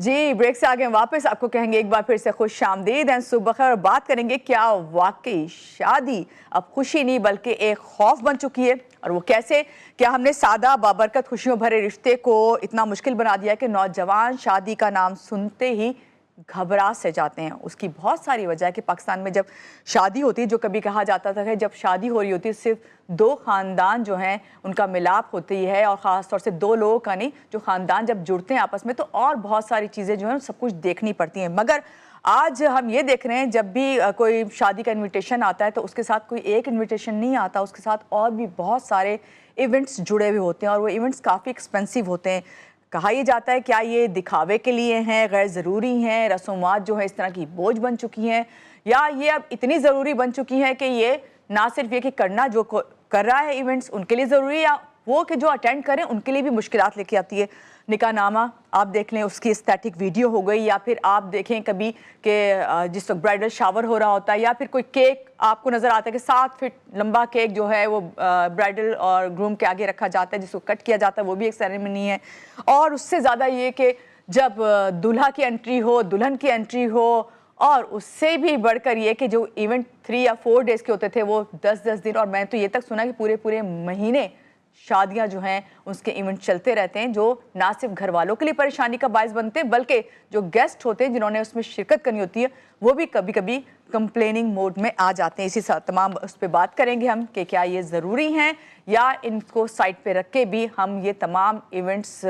جی break سے آگے واپس آپ کو کہیں گے ایک بار پھر سے خوش آمدید ہیں، صبح بخیر، اور بات کریں گے کیا واقعی شادی اب خوشی نہیں بلکہ ایک خوف بن چکی ہے، اور وہ کیسے؟ کیا ہم نے سادہ بابرکت خوشیوں بھرے رشتے کو اتنا مشکل بنا دیا کہ نوجوان شادی کا نام سنتے ہی گھبرا سے جاتے ہیں؟ اس کی بہت ساری وجہ ہے کہ پاکستان میں جب شادی ہوتی ہے، جو کبھی کہا جاتا تھا کہ جب شادی ہو رہی ہوتی ہے صرف دو خاندان جو ہیں ان کا ملاپ ہوتی ہے، اور خاص طور سے دو لوگوں کا نہیں، جو خاندان جب جڑتے ہیں آپس میں تو اور بہت ساری چیزیں جو ہیں سب کچھ دیکھنی پڑتی ہیں۔ مگر آج ہم یہ دیکھ رہے ہیں جب بھی کوئی شادی کا انویٹیشن آتا ہے تو اس کے ساتھ کوئی ایک انویٹیشن نہیں آتا، اس کے ساتھ اور بھی بہت سارے ایونٹس جڑے ہوئے ہوتے ہیں، اور وہ ایونٹس کافی ایکسپینسیو ہوتے ہیں۔ کہا یہ جاتا ہے کیا یہ دکھاوے کے لیے ہیں، غیر ضروری ہیں، رسومات جو ہیں اس طرح کی بوجھ بن چکی ہیں، یا یہ اب اتنی ضروری بن چکی ہیں کہ یہ نہ صرف یہ کہ کرنا جو کر رہا ہے ایونٹس ان کے لیے ضروری ہے، یا وہ کہ جو اٹینڈ کریں ان کے لیے بھی مشکلات لے کے آتی ہے۔ نکاح نامہ آپ دیکھ لیں، اس کی اسٹیٹک ویڈیو ہو گئی، یا پھر آپ دیکھیں کبھی کہ جس وقت برائڈل شاور ہو رہا ہوتا ہے، یا پھر کوئی کیک آپ کو نظر آتا ہے کہ 7 فٹ لمبا کیک جو ہے وہ برائڈل اور گروم کے آگے رکھا جاتا ہے، جس کو کٹ کیا جاتا ہے، وہ بھی ایک سیریمنی ہے۔ اور اس سے زیادہ یہ کہ جب دلہا کی انٹری ہو، دلہن کی انٹری ہو، اور اس سے بھی بڑھ کر یہ کہ جو ایونٹ 3 یا 4 ڈیز کے ہوتے تھے وہ 10 دن، اور میں تو یہ تک سنا کہ پورے مہینے شادیاں جو ہیں اس کے ایونٹ چلتے رہتے ہیں، جو نہ صرف گھر والوں کے لیے پریشانی کا باعث بنتے ہیں بلکہ جو گیسٹ ہوتے ہیں جنہوں نے اس میں شرکت کرنی ہوتی ہے وہ بھی کبھی کبھی کمپلیننگ موڈ میں آ جاتے ہیں۔ اسی ساتھ تمام اس پہ بات کریں گے ہم کہ کیا یہ ضروری ہیں، یا ان کو سائٹ پہ رکھ کے بھی ہم یہ تمام ایونٹس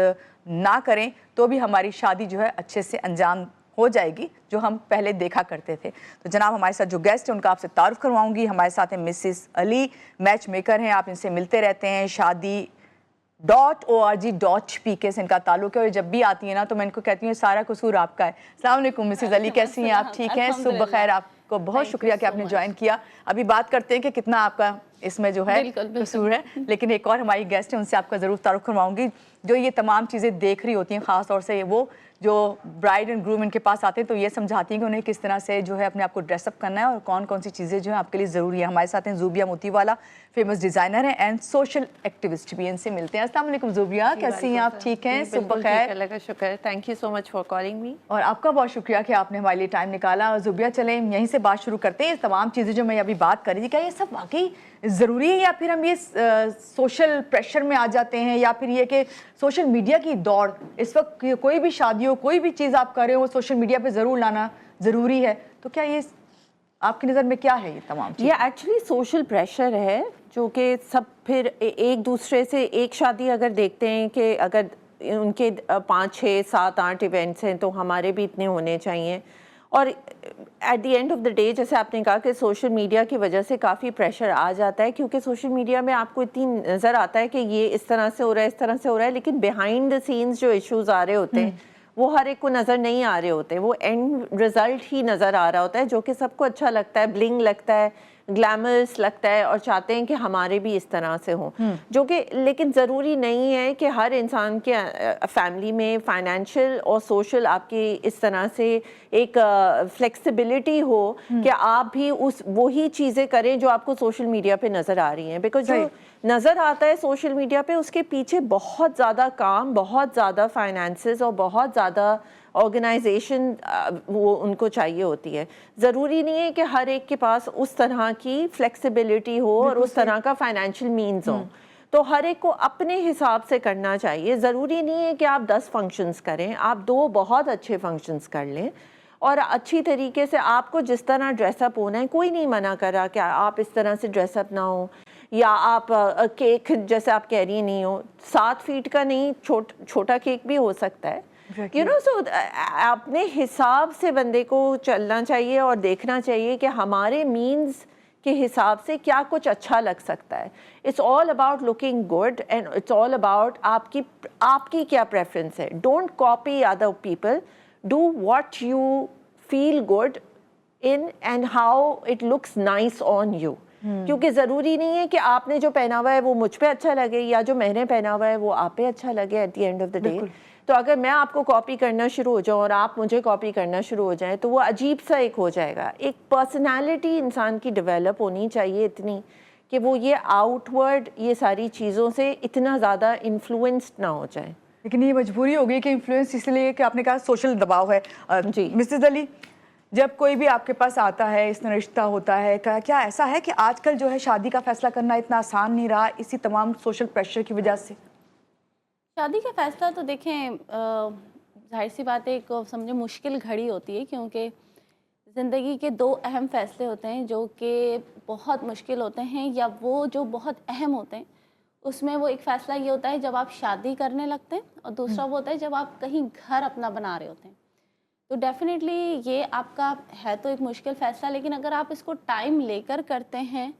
نہ کریں تو بھی ہماری شادی جو ہے اچھے سے انجام ہو جائے گی جو ہم پہلے دیکھا کرتے تھے۔ تو جناب ہمارے ساتھ جو گیسٹ ہیں ان کا آپ سے تعارف کرواؤں گی۔ ہمارے ساتھ ہیں مسز علی، میچ میکر ہیں، آپ ان سے ملتے رہتے ہیں، shadi.org.pk سے ان کا تعلق ہے، اور جب بھی آتی ہیں نا تو میں ان کو کہتی ہوں سارا قصور آپ کا ہے۔ السلام علیکم مسز علی، کیسی ہیں آپ؟ ٹھیک ہیں؟ صبح بخیر، آپ کو بہت شکریہ کہ آپ نے جوائن کیا۔ ابھی بات کرتے ہیں کہ کتنا آپ کا اس میں جو ہے قصور ہے، لیکن ایک اور ہماری گیسٹ ہیں ان سے آپ کا ضرور تعارف کرواؤں گی جو یہ تمام چیزیں دیکھ رہی ہوتی ہیں، خاص طور سے وہ جو برائڈ اینڈ گروم ان کے پاس آتے ہیں تو یہ سمجھاتی ہیں کہ انہیں کس طرح سے جو ہے اپنے آپ کو ڈریس اپ کرنا ہے اور کون کون سی چیزیں جو ہیں آپ کے لیے ضروری ہیں۔ ہمارے ساتھ ہیں زوبیہ موتی والا، فیمس ڈیزائنر ہیں اینڈ سوشل ایکٹیوسٹ بھی، ان سے ملتے ہیں۔ السلام علیکم زوبیہ، کیسی ہیں آپ؟ ٹھیک ہیں؟ صبح بخیر، اللہ کا شکر، thank you so much for calling me. اور آپ کا بہت شکریہ کہ آپ نے ہمارے لیے ٹائم نکالا۔ اور زوبیہ چلیں یہیں سے بات شروع کرتے ہیں، یہ تمام چیزیں جو میں ابھی بات کر رہی تھی کیا یہ سب واقعی ضروری ہے، یا پھر ہم یہ سوشل پریشر میں آ جاتے ہیں، یا پھر یہ کہ سوشل میڈیا کی دوڑ اس وقت کوئی بھی شادی ہو، کوئی بھی چیز آپ کر رہے ہو وہ سوشل میڈیا پہ ضرور لانا ضروری ہے، تو کیا یہ آپ کی نظر میں کیا ہے یہ تمام چیز؟ یہ ایکچولی سوشل پریشر ہے جو کہ سب پھر ایک دوسرے سے، ایک شادی اگر دیکھتے ہیں کہ اگر ان کے 5 6 7 8 ایونٹس ہیں تو ہمارے بھی اتنے ہونے چاہیے، اور at the end of the day جیسے آپ نے کہا کہ سوشل میڈیا کی وجہ سے کافی پریشر آ جاتا ہے، کیونکہ سوشل میڈیا میں آپ کو اتنی نظر آتا ہے کہ یہ اس طرح سے ہو رہا ہے، اس طرح سے ہو رہا ہے، لیکن بیہائنڈ دا سینس جو ایشوز آ رہے ہوتے ہیں وہ ہر ایک کو نظر نہیں آ رہے ہوتے، وہ اینڈ رزلٹ ہی نظر آ رہا ہوتا ہے جو کہ سب کو اچھا لگتا ہے، بلنگ لگتا ہے، گلیمرس لگتا ہے، اور چاہتے ہیں کہ ہمارے بھی اس طرح سے ہوں، جو کہ لیکن ضروری نہیں ہے کہ ہر انسان کے فیملی میں فائنینشیل اور سوشل آپ کی اس طرح سے ایک فلیکسیبلٹی ہو کہ آپ بھی وہی چیزیں کریں جو آپ کو سوشل میڈیا پہ نظر آ رہی ہیں، بیکاز جو نظر آتا ہے سوشل میڈیا پہ اس کے پیچھے بہت زیادہ کام، بہت زیادہ فائنانسز اور بہت زیادہ آرگنائزیشن وہ ان کو چاہیے ہوتی ہے۔ ضروری نہیں ہے کہ ہر ایک کے پاس اس طرح کی فلیکسیبلٹی ہو اور اس طرح کا فائنینشیل مینز ہوں، تو ہر ایک کو اپنے حساب سے کرنا چاہیے۔ ضروری نہیں ہے کہ آپ 10 فنکشنز کریں، آپ 2 بہت اچھے فنکشنز کر لیں، اور اچھی طریقے سے آپ کو جس طرح ڈریس اپ ہونا ہے، کوئی نہیں منع کر رہا کہ آپ اس طرح سے ڈریس اپ نہ ہو، یا آپ کیک جیسے آپ کہہ رہی نہیں ہو 7 فیٹ کا نہیں، چھوٹا کیک بھی ہو سکتا ہے، یو نو۔ سو اپنے حساب سے بندے کو چلنا چاہیے اور دیکھنا چاہیے کہ ہمارے مینز کے حساب سے کیا کچھ اچھا لگ سکتا ہے۔ It's all about looking good, and it's all about آپ کی کیا پریفرنس ہے۔ Don't copy other people, do what you feel good in and how it looks nice on you, کیونکہ ضروری نہیں ہے کہ آپ نے جو پہنا ہوا ہے وہ مجھ پہ اچھا لگے، یا جو میں نے پہنا ہوا ہے وہ آپ پہ اچھا لگے at the end of the day. تو اگر میں آپ کو کاپی کرنا شروع ہو جاؤں اور آپ مجھے کاپی کرنا شروع ہو جائیں تو وہ عجیب سا ایک ہو جائے گا۔ ایک پرسنالٹی انسان کی ڈیولپ ہونی چاہیے اتنی کہ وہ یہ آؤٹ ورڈ یہ ساری چیزوں سے اتنا زیادہ انفلوئنسڈ نہ ہو جائیں۔ لیکن یہ مجبوری ہو گئی کہ انفلوئنس اس لیے کہ آپ نے کہا سوشل دباؤ ہے. جی مسز علی، جب کوئی بھی آپ کے پاس آتا ہے، اس میں رشتہ ہوتا ہے، کیا ایسا ہے کہ آج کل جو ہے شادی کا فیصلہ کرنا اتنا آسان نہیں رہا اسی تمام سوشل پریشر کی وجہ سے؟ شادی کا فیصلہ تو دیکھیں ظاہر سی بات ہے، ایک سمجھے مشکل گھڑی ہوتی ہے، کیونکہ زندگی کے دو اہم فیصلے ہوتے ہیں جو کہ بہت مشکل ہوتے ہیں، یا وہ جو بہت اہم ہوتے ہیں. اس میں وہ ایک فیصلہ یہ ہوتا ہے جب آپ شادی کرنے لگتے ہیں، اور دوسرا وہ ہوتا ہے جب آپ کہیں گھر اپنا بنا رہے ہوتے ہیں. تو ڈیفینیٹلی یہ آپ کا ہے تو ایک مشکل فیصلہ، لیکن اگر آپ اس کو ٹائم لے کر کرتے ہیں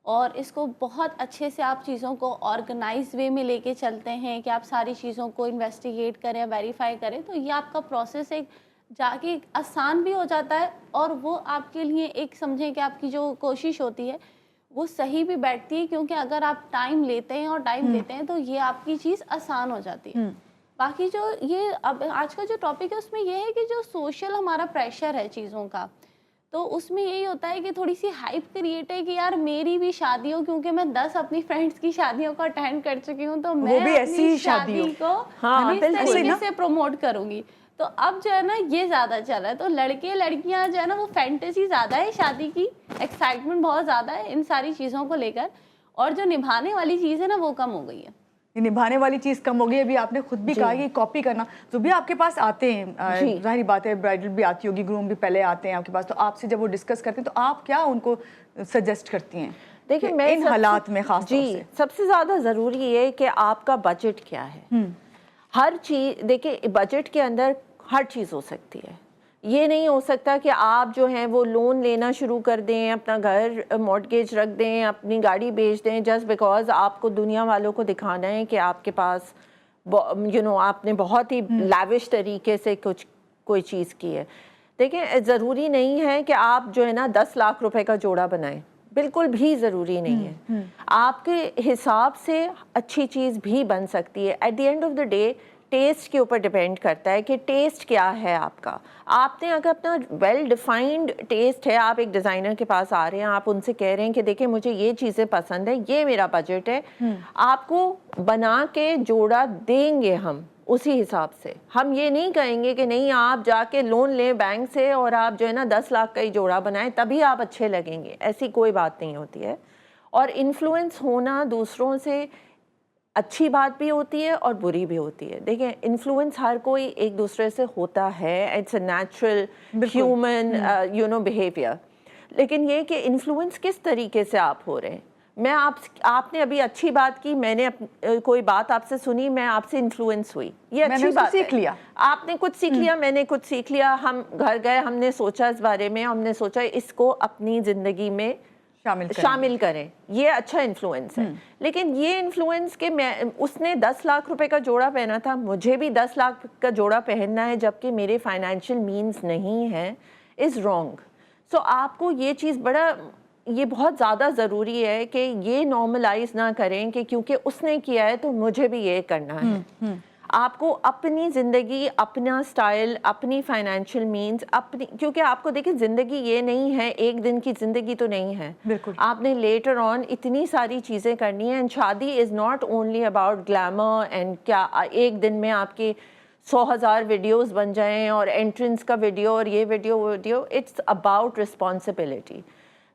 اور اس کو بہت اچھے سے آپ چیزوں کو آرگنائز وے میں لے کے چلتے ہیں کہ آپ ساری چیزوں کو انویسٹیگیٹ کریں، ویریفائی کریں، تو یہ آپ کا پروسیس ایک جا کے آسان بھی ہو جاتا ہے، اور وہ آپ کے لیے ایک سمجھیں کہ آپ کی جو کوشش ہوتی ہے وہ صحیح بھی بیٹھتی ہے، کیونکہ اگر آپ ٹائم لیتے ہیں اور ٹائم دیتے ہیں تو یہ آپ کی چیز آسان ہو جاتی ہے. باقی جو یہ اب آج کا جو ٹاپک ہے اس میں یہ ہے کہ جو سوشل ہمارا پریشر ہے چیزوں کا، تو اس میں یہی ہوتا ہے کہ تھوڑی سی ہائپ کریٹ ہے کہ یار میری بھی شادی ہو، کیونکہ میں 10 اپنی فرینڈس کی شادیوں کو اٹینڈ کر چکی ہوں، تو میں بھی ایسی اپنی شادی ہو. شادی کو اس طریقے سے پروموٹ کروں گی. تو اب جو ہے نا یہ زیادہ چل رہا ہے، تو لڑکے لڑکیاں جو ہے نا وہ فینٹیسی زیادہ ہے شادی کی، ایکسائٹمنٹ بہت زیادہ ہے ان ساری چیزوں کو لے کر، اور جو نبھانے والی چیز ہے نا وہ کم ہو گئی ہے. یہ نبھانے والی چیز کم ہو گئی. ابھی آپ نے خود بھی کہا کہ کاپی کرنا، جو بھی آپ کے پاس آتے ہیں، ظاہری بات ہے برائڈل بھی آتی ہوگی، گروم بھی پہلے آتے ہیں آپ کے پاس، تو آپ سے جب وہ ڈسکس کرتے ہیں تو آپ کیا ان کو سجیسٹ کرتی ہیں؟ دیکھیں میں ان حالات میں خاص طور سے سب سے زیادہ ضروری یہ ہے کہ آپ کا بجٹ کیا ہے. ہر چیز دیکھیں، بجٹ کے اندر ہر چیز ہو سکتی ہے. یہ نہیں ہو سکتا کہ آپ جو ہیں وہ لون لینا شروع کر دیں، اپنا گھر مارٹگیج رکھ دیں، اپنی گاڑی بیچ دیں، جسٹ بیکاز آپ کو دنیا والوں کو دکھانا ہے کہ آپ کے پاس آپ نے بہت ہی لیوش طریقے سے کوئی چیز کی ہے. دیکھیں ضروری نہیں ہے کہ آپ جو ہے نا 10 لاکھ روپے کا جوڑا بنائیں، بالکل بھی ضروری نہیں ہے. آپ کے حساب سے اچھی چیز بھی بن سکتی ہے. At the end of the day test کے اوپر ڈیپینڈ کرتا ہے کہ ٹیسٹ کیا ہے آپ کا. آپ نے اگر اپنا ویل ڈیفائنڈ ٹیسٹ ہے، آپ ایک ڈیزائنر کے پاس آ رہے ہیں، آپ ان سے کہہ رہے ہیں کہ دیکھیں مجھے یہ چیزیں پسند ہیں، یہ میرا بجٹ ہے، آپ کو بنا کے جوڑا دیں گے ہم اسی حساب سے. ہم یہ نہیں کہیں گے کہ نہیں آپ جا کے لون لیں بینک سے اور آپ جو ہے نا 10 لاکھ کا ہی جوڑا بنائیں تبھی آپ اچھے لگیں گے. ایسی کوئی بات نہیں ہوتی ہے. اور انفلوئنس ہونا دوسروں سے اچھی بات بھی ہوتی ہے اور بری بھی ہوتی ہے. دیکھیں انفلوئنس ہر کوئی ایک دوسرے سے ہوتا ہے، it's a natural human behaviour. لیکن یہ کہ انفلوئنس کس طریقے سے آپ ہو رہے ہیں. میں آپ نے ابھی اچھی بات کی، میں نے کوئی بات آپ سے سنی، میں آپ سے انفلوئنس ہوئی، یہ اچھی بات ہے. سیکھ لیا، آپ نے کچھ سیکھ لیا، میں نے کچھ سیکھ لیا، ہم گھر گئے، ہم نے سوچا اس بارے میں، ہم نے سوچا اس کو اپنی زندگی میں شامل کریں. یہ اچھا انفلوئنس ہے. لیکن یہ انفلوئنس کہ اس نے 10 لاکھ روپے کا جوڑا پہنا تھا، مجھے بھی 10 لاکھ کا جوڑا پہننا ہے جبکہ میرے فائنینشیل مینز نہیں ہیں، از رانگ. سو آپ کو یہ چیز یہ بہت زیادہ ضروری ہے کہ یہ نارملائز نہ کریں کہ کیونکہ اس نے کیا ہے تو مجھے بھی یہ کرنا ہے. آپ کو اپنی زندگی، اپنا سٹائل، اپنی فائنینشیل مینز، کیونکہ آپ کو دیکھیں زندگی یہ نہیں ہے، ایک دن کی زندگی تو نہیں ہے. آپ نے لیٹر آن اتنی ساری چیزیں کرنی ہیں. اینڈ شادی is not only about glamour and کیا ایک دن میں آپ کی 100,000 ویڈیوز بن جائیں اور انٹرنس کا ویڈیو اور یہ video. It's about responsibility.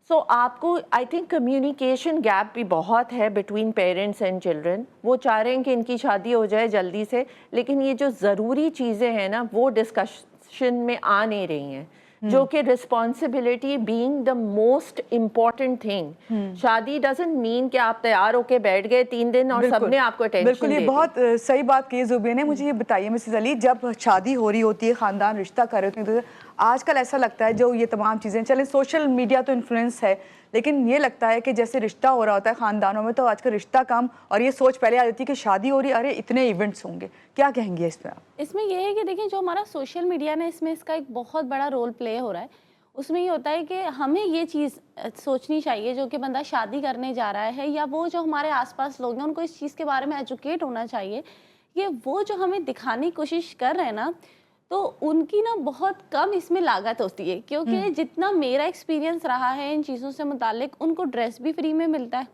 So آپ کو آئی تھنک کمیونیکیشن گیپ بھی بہت ہے بٹوین پیرنٹس اینڈ چلڈرن. وہ چاہ رہے ہیں کہ ان کی شادی ہو جائے جلدی سے، لیکن یہ جو ضروری چیزیں ہیں نا وہ ڈسکشن میں آ نہیں رہی ہیں، جو کہ responsibility being the most important thing. شادی ڈزنٹ مین کہ آپ تیار ہو کے بیٹھ گئے 3 دن اور سب نے آپ کو اٹینشن. بالکل، یہ بہت صحیح بات کی زوبیہ نے. مجھے یہ بتائیے مسز علی، جب شادی ہو رہی ہوتی ہے، خاندان رشتہ کر رہے ہوتے ہیں، آج کل ایسا لگتا ہے جو یہ تمام چیزیں چلیں، سوشل میڈیا تو انفلوئنس ہے، لیکن یہ لگتا ہے کہ جیسے رشتہ ہو رہا ہوتا ہے خاندانوں میں تو آج کل رشتہ کم، اور یہ سوچ پہلے آ جاتی ہے کہ شادی ہو رہی ہے، ارے اتنے ایونٹس ہوں گے. کیا کہیں گے اس پہ آپ؟ اس میں یہ ہے کہ دیکھیں جو ہمارا سوشل میڈیا نا، اس میں اس کا ایک بہت بڑا رول پلے ہو رہا ہے. اس میں یہ ہوتا ہے کہ ہمیں یہ چیز سوچنی چاہیے جو کہ بندہ شادی کرنے جا رہا ہے، یا وہ جو ہمارے آس پاس لوگ ہیں ان کو اس چیز کے بارے میں ایجوکیٹ ہونا چاہیے کہ وہ جو ہمیں دکھانے کی کوشش کر رہے ہیں نا، تو ان کی نا بہت کم اس میں لاگت ہوتی ہے. کیونکہ جتنا میرا ایکسپیرینس رہا ہے ان چیزوں سے متعلق، ان کو ڈریس بھی فری میں ملتا ہے،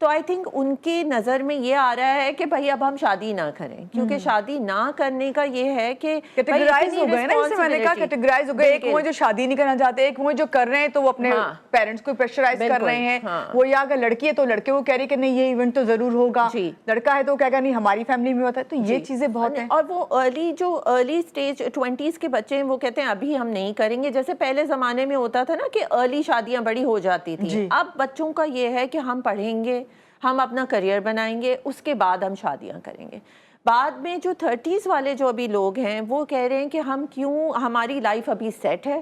تو آئی تھنک ان کی نظر میں یہ آ رہا ہے کہ بھائی اب ہم شادی نہ کریں، کیونکہ شادی نہ کرنے کا یہ ہے کہ کیٹیگرائز ہو گئے نا، جسے میں نے کہا کیٹیگرائز ہو گئے، ایک وہ جو شادی نہیں کرنا چاہتے، ایک وہ جو کر رہے ہیں تو وہ اپنے پیرنٹس کو پریشرائز کر رہے ہیں، وہ یا اگر لڑکی ہے تو لڑکے کو کہہ رہی کہ نہیں یہ ایونٹ تو ضرور ہوگا، لڑکا ہے تو کہے گا نہیں ہماری فیملی میں ہوتا ہے، تو یہ چیزیں بہت ہیں۔ اور وہ ارلی سٹیج 20s کے بچے ہیں، وہ کہتے ہیں ابھی ہم نہیں کریں گے، جیسے پہلے زمانے میں ہوتا تھا نا کہ ارلی شادیاں بڑی ہو جاتی تھیں، اب بچوں کا یہ ہے کہ ہم پڑھیں گے، ہم اپنا کریئر بنائیں گے، اس کے بعد ہم شادیاں کریں گے۔ بعد میں جو 30s والے جو ابھی لوگ ہیں وہ کہہ رہے ہیں کہ ہم کیوں، ہماری لائف ابھی سیٹ ہے،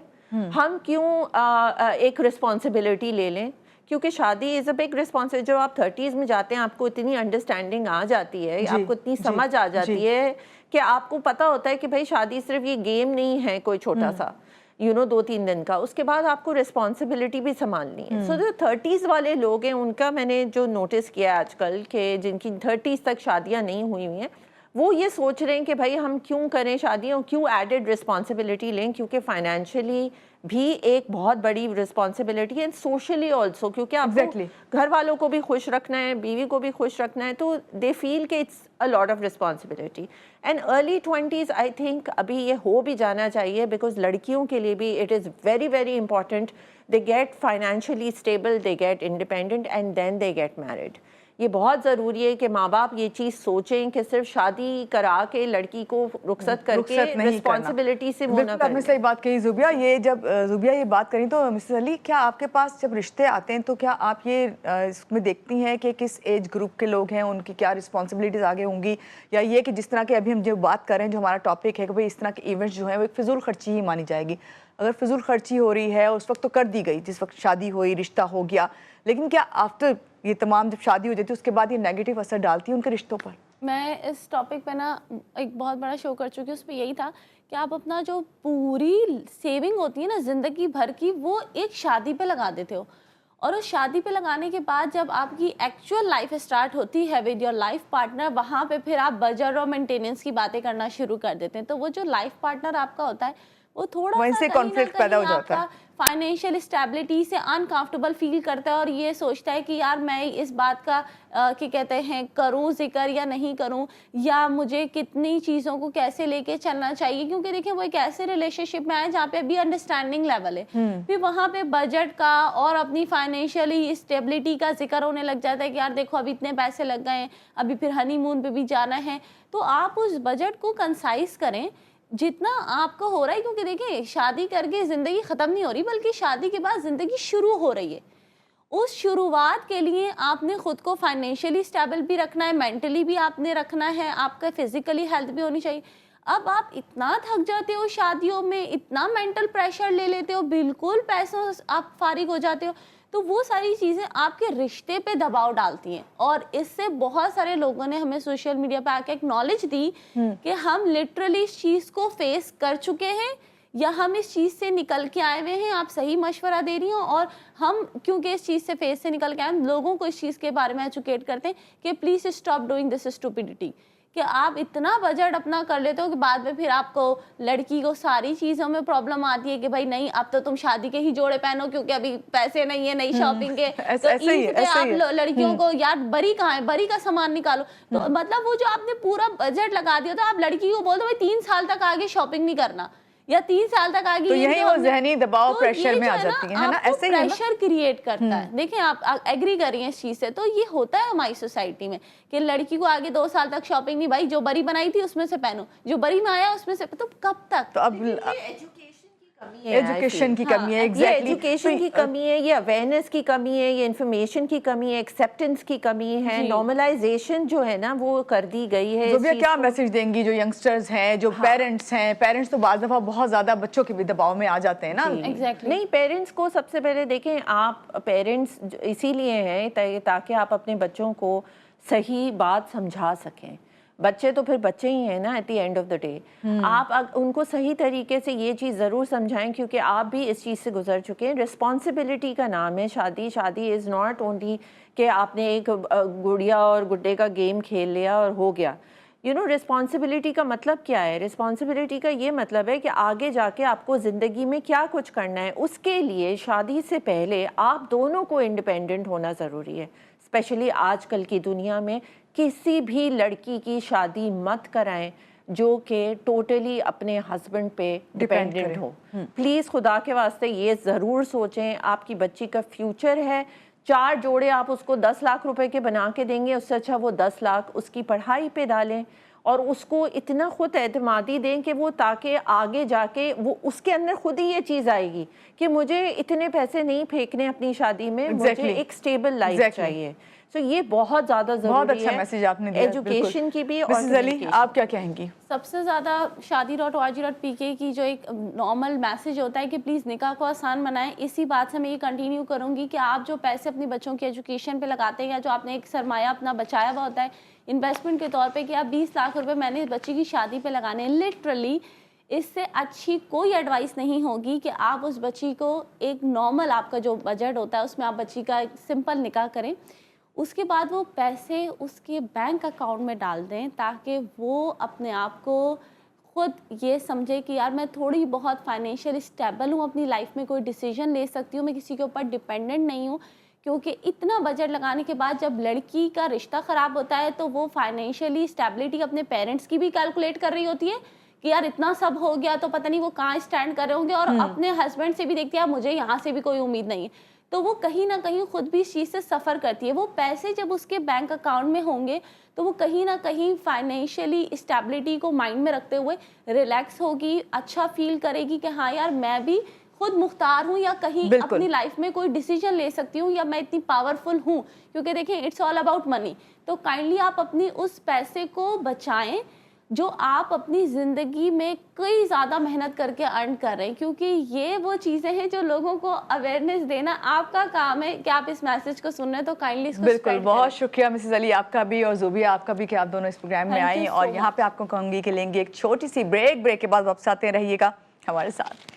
ہم کیوں ایک رسپانسبلٹی لے لیں، کیونکہ شادی از اے بگ رسپانسبلٹی۔ جو آپ 30s میں جاتے ہیں آپ کو اتنی انڈرسٹینڈنگ آ جاتی ہے، آپ کو اتنی سمجھ آ جاتی ہے کہ آپ کو پتہ ہوتا ہے کہ بھائی شادی صرف یہ گیم نہیں ہے کوئی چھوٹا سا 2-3 دن کا، اس کے بعد آپ کو رسپانسبلٹی بھی سنبھالنی ہے۔ سو جو 30s والے لوگ ہیں ان کا میں نے جو نوٹس کیا آج کل کہ جن کی 30s تک شادیاں نہیں ہوئی ہوئی ہیں، وہ یہ سوچ رہے ہیں کہ بھائی ہم کیوں کریں شادیاں، کیوں ایڈڈ رسپانسبلٹی لیں، کیونکہ فائنینشلی بھی ایک بہت بڑی رسپانسبلٹی ہے، سوشلی آلسو، کیونکہ آپ کو گھر والوں کو بھی خوش رکھنا ہے، بیوی کو بھی خوش رکھنا ہے، تو دے فیل کہ it's a lot of responsibility. And early 20s I think ابھی یہ ہو بھی جانا چاہیے، بیکاز لڑکیوں کے لیے بھی it is very very important, they get financially stable, they get independent and then they get married. یہ بہت ضروری ہے کہ ماں باپ یہ چیز سوچیں کہ صرف شادی کرا کے لڑکی کو رخصت کر کے رسپانسبلٹی سے وہ نہ کریں۔ آپ نے صحیح بات کہی زوبیہ۔ یہ جب زوبیہ یہ بات کریں تو مسز علی، کیا آپ کے پاس جب رشتے آتے ہیں تو کیا آپ یہ اس میں دیکھتی ہیں کہ کس ایج گروپ کے لوگ ہیں، ان کی کیا رسپانسبلٹیز آگے ہوں گی، یا یہ کہ جس طرح کے ابھی ہم جو بات کر رہے ہیں، جو ہمارا ٹاپک ہے کہ بھئی اس طرح کے ایونٹس جو ہیں وہ ایک فضول خرچی ہی مانی جائے گی؟ اگر فضول خرچی ہو رہی ہے اس وقت تو کر دی گئی، جس وقت شادی ہوئی، رشتہ ہو گیا، لیکن کیا آفٹر یہ تمام جب شادی ہو جاتی ہے اس کے بعد یہ نیگیٹو اثر ڈالتی ہے ان کے رشتوں پر؟ میں اس ٹاپک پہ نا ایک بہت بڑا شو کر چکی ہوں، اس پہ یہی تھا کہ آپ اپنا جو پوری سیونگ ہوتی ہے نا زندگی بھر کی، وہ ایک شادی پہ لگا دیتے ہو، اور اس شادی پہ لگانے کے بعد جب آپ کی ایکچوئل لائف اسٹارٹ ہوتی ہے ود یور لائف پارٹنر، وہاں پہ پھر آپ بجٹ اور مینٹیننس کی باتیں کرنا شروع کر دیتے ہیں، تو وہ جو لائف پارٹنر آپ کا ہوتا ہے وہ تھوڑا سا کانفلکٹ پیدا ہو جاتا ہے، فائنینشیل اسٹیبلٹی سے انکمفرٹیبل فیل کرتا ہے، اور یہ سوچتا ہے کہ یار میں اس بات کا کہ کہتے ہیں کروں ذکر یا نہیں کروں، یا مجھے کتنی چیزوں کو کیسے لے کے چلنا چاہیے، کیونکہ دیکھیں وہ ایک ایسے ریلیشن شپ میں آئے جہاں پہ ابھی انڈرسٹینڈنگ لیول ہے، پھر وہاں پہ بجٹ کا اور اپنی فائنینشیلی اسٹیبلٹی کا ذکر ہونے لگ جاتا ہے کہ یار دیکھو ابھی اتنے پیسے لگ گئے ہیں، ابھی پھر ہنی مون پہ بھی جانا ہے، تو آپ اس بجٹ کو کنسائز کریں جتنا آپ کو ہو رہا ہے، کیونکہ دیکھیں شادی کر کے زندگی ختم نہیں ہو رہی، بلکہ شادی کے بعد زندگی شروع ہو رہی ہے۔ اس شروعات کے لیے آپ نے خود کو فائنینشلی اسٹیبل بھی رکھنا ہے، مینٹلی بھی آپ نے رکھنا ہے، آپ کا فزیکلی ہیلتھ بھی ہونی چاہیے۔ اب آپ اتنا تھک جاتے ہو شادیوں میں، اتنا مینٹل پریشر لے لیتے ہو، بالکل پیسوں آپ فارغ ہو جاتے ہو، تو وہ ساری چیزیں آپ کے رشتے پہ دباؤ ڈالتی ہیں، اور اس سے بہت سارے لوگوں نے ہمیں سوشل میڈیا پہ آ کے اکنالج دی کہ ہم لٹرلی اس چیز کو فیس کر چکے ہیں، یا ہم اس چیز سے نکل کے آئے ہوئے ہیں، آپ صحیح مشورہ دے رہی ہوں، اور ہم کیونکہ اس چیز سے فیس سے نکل کے آئے ہیں، لوگوں کو اس چیز کے بارے میں ایجوکیٹ کرتے ہیں کہ پلیز اسٹاپ ڈوئنگ دس اسٹوپڈیٹی، کہ آپ اتنا بجٹ اپنا کر لیتے ہو کہ بعد میں پھر آپ کو لڑکی کو ساری چیزوں میں پرابلم آتی ہے کہ بھائی نہیں اب تو تم شادی کے ہی جوڑے پہنو کیونکہ ابھی پیسے نہیں ہے، نئی شاپنگ کے، تو عید پہ آپ لڑکیوں کو یار بری کہاں ہے، بری کا سامان نکالو، تو مطلب وہ جو آپ نے پورا بجٹ لگا دیا تھا، آپ لڑکی کو بول دو بھائی 3 سال تک آگے شاپنگ نہیں کرنا، یا 3 سال تک آگے، تو یہی وہ ذہنی دباؤ پریشر میں آ جاتی ہیں، ہے نا؟ ایسے ہی پریشر کریٹ کرتا ہے۔ دیکھیں آپ ایگری کر رہی ہیں اس چیز سے، تو یہ ہوتا ہے ہماری سوسائٹی میں کہ لڑکی کو آگے 2 سال تک شاپنگ نہیں، بھائی جو بری بنائی تھی اس میں سے پہنو، جو بری میں آیا اس میں سے، تو کب تک؟ تو اب ایجوکیشن کی کمی ہے، یہ ایجوکیشن کی کمی ہے، یہ اویئرنیس کی کمی ہے، یہ انفارمیشن کی کمی ہے، ایکسیپٹنس کی کمی ہے، نارملائزیشن جو ہے نا وہ کر دی گئی ہے۔ زوبیہ کیا میسج دیں گی جو ینگسٹرز ہیں، جو پیرنٹس ہیں؟ پیرنٹس تو بعض دفعہ بہت زیادہ بچوں کے بھی دباؤ میں آ جاتے ہیں نا۔ نہیں، پیرنٹس کو سب سے پہلے دیکھیں، آپ پیرنٹس اسی لیے ہیں تاکہ آپ اپنے بچوں کو صحیح بات سمجھا سکیں۔ بچے تو پھر بچے ہی ہیں نا at the end of the day. آپ ان کو صحیح طریقے سے یہ چیز ضرور سمجھائیں، کیونکہ آپ بھی اس چیز سے گزر چکے ہیں۔ رسپانسبلٹی کا نام ہے شادی۔ شادی از ناٹ اونلی کہ آپ نے ایک گڑیا اور گڈے کا گیم کھیل لیا اور ہو گیا۔ رسپانسبلٹی کا مطلب کیا ہے؟ رسپانسبلٹی کا یہ مطلب ہے کہ آگے جا کے آپ کو زندگی میں کیا کچھ کرنا ہے، اس کے لیے شادی سے پہلے آپ دونوں کو انڈیپینڈنٹ ہونا ضروری ہے۔ اسپیشلی آج کل کی دنیا میں کسی بھی لڑکی کی شادی مت کرائیں جو کہ ٹوٹلی اپنے ہسبینڈ پہ ڈیپینڈنٹ ہو. پلیز خدا کے واسطے یہ ضرور سوچیں, آپ کی بچی کا فیوچر ہے. 4 جوڑے آپ اس کو 10 لاکھ روپے کے بنا کے دیں گے, اس سے اچھا وہ 10 لاکھ اس کی پڑھائی پہ ڈالیں اور اس کو اتنا خود اعتمادی دیں کہ وہ تاکہ آگے جا کے وہ اس کے اندر خود ہی یہ چیز آئے گی کہ مجھے اتنے پیسے نہیں پھینکنے اپنی شادی میں, مجھے ایک سٹیبل لائف چاہیے. سو یہ بہت زیادہ ضروری ہے. بہت اچھا میسیج آپ نے دیا, ایجوکیشن کی بھی. اور مسز علی آپ کیا کہیں گی؟ سب سے زیادہ shadi.org.pk کی جو ایک نارمل میسیج ہوتا ہے کہ پلیز نکاح کو آسان بنائیں, اسی بات سے میں یہ کنٹینیو کروں گی کہ آپ جو پیسے اپنی بچوں کی ایجوکیشن پہ لگاتے ہیں یا جو آپ نے ایک سرمایہ اپنا بچایا ہوا ہوتا ہے انویسٹمنٹ کے طور پہ کہ آپ 20 لاکھ روپے میں نے بچی کی شادی پہ لگانے ہیں, لٹرلی اس سے اچھی کوئی ایڈوائس نہیں ہوگی کہ آپ اس بچی کو ایک نارمل آپ کا جو بجٹ ہوتا ہے اس میں آپ بچی کا ایک سمپل نکاح کریں, اس کے بعد وہ پیسے اس کے بینک اکاؤنٹ میں ڈال دیں تاکہ وہ اپنے آپ کو خود یہ سمجھے کہ یار میں تھوڑی بہت فائنینشیل اسٹیبل ہوں, اپنی لائف میں کوئی ڈیسیجن لے سکتی ہوں, میں کسی کے اوپر ڈیپینڈنٹ نہیں ہوں. کیونکہ اتنا بجٹ لگانے کے بعد جب لڑکی کا رشتہ خراب ہوتا ہے تو وہ فائنینشیلی اسٹیبلٹی اپنے پیرنٹس کی بھی کیلکولیٹ کر رہی ہوتی ہے کہ یار اتنا سب ہو گیا تو پتہ نہیں وہ کہاں اسٹینڈ کر رہے ہوں گے, اور اپنے ہسبینڈ سے بھی دیکھتی ہے مجھے یہاں سے بھی کوئی امید نہیں ہے, تو وہ کہیں نہ کہیں خود بھی اس چیز سے سفر کرتی ہے. وہ پیسے جب اس کے بینک اکاؤنٹ میں ہوں گے تو وہ کہیں نہ کہیں فائنینشیلی اسٹیبلٹی کو مائنڈ میں رکھتے ہوئے ریلیکس ہوگی, اچھا فیل کرے گی کہ ہاں یار میں بھی خود مختار ہوں یا کہیں اپنی لائف میں کوئی ڈیسیجن لے سکتی ہوں یا میں اتنی پاورفل ہوں. کیونکہ دیکھیں اٹس آل اباؤٹ منی, تو کائنڈلی آپ اپنی اس پیسے کو بچائیں جو آپ اپنی زندگی میں کئی زیادہ محنت کر کے ارن کر رہے ہیں, کیونکہ یہ وہ چیزیں ہیں جو لوگوں کو اویئرنیس دینا آپ کا کام ہے کہ آپ اس میسج کو سن رہے ہیں, تو کائنڈلی اس کو بالکل. بہت شکریہ مسز علی آپ کا بھی اور زوبیہ آپ کا بھی کہ آپ دونوں اس پروگرام میں آئیں, اور یہاں پہ آپ کو کہوں گی کہ لیں گے ایک چھوٹی سی بریک کے بعد واپس آتے رہیے گا ہمارے ساتھ.